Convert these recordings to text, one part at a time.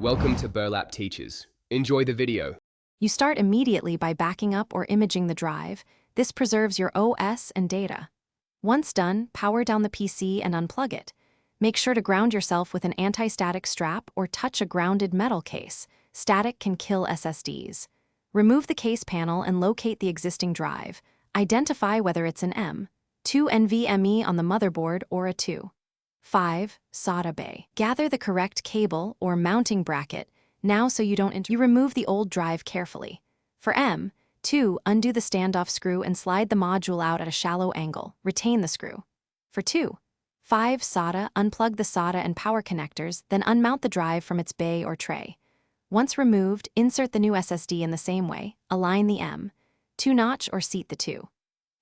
Welcome to Burlap Teachers. Enjoy the video. You start immediately by backing up or imaging the drive. This preserves your OS and data. Once done, power down the PC and unplug it. Make sure to ground yourself with an anti-static strap or touch a grounded metal case. Static can kill SSDs. Remove the case panel and locate the existing drive. Identify whether it's an M2 NVMe on the motherboard or a 2. 5. SATA bay. Gather the correct cable or mounting bracket now so you don't You remove the old drive carefully. For M2, undo the standoff screw and slide the module out at a shallow angle. Retain the screw. For 2. 5. SATA, unplug the SATA and power connectors, then unmount the drive from its bay or tray. Once removed, insert the new SSD in the same way. Align the M2 notch or seat the 2.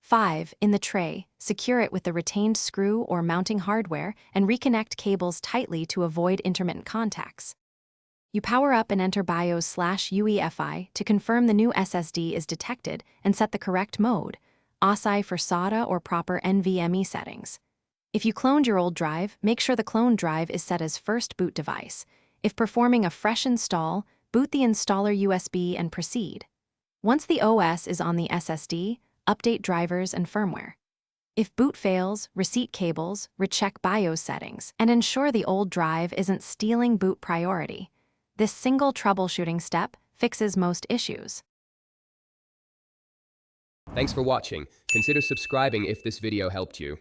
5. In the tray, secure it with the retained screw or mounting hardware and reconnect cables tightly to avoid intermittent contacts. You power up and enter BIOS/UEFI to confirm the new SSD is detected and set the correct mode, OSI for SATA or proper NVMe settings. If you cloned your old drive, make sure the cloned drive is set as first boot device. If performing a fresh install, boot the installer USB and proceed. Once the OS is on the SSD, update drivers and firmware. If boot fails, reset cables, recheck BIOS settings, and ensure the old drive isn't stealing boot priority. This single troubleshooting step fixes most issues. Thanks for watching. Consider subscribing if this video helped you.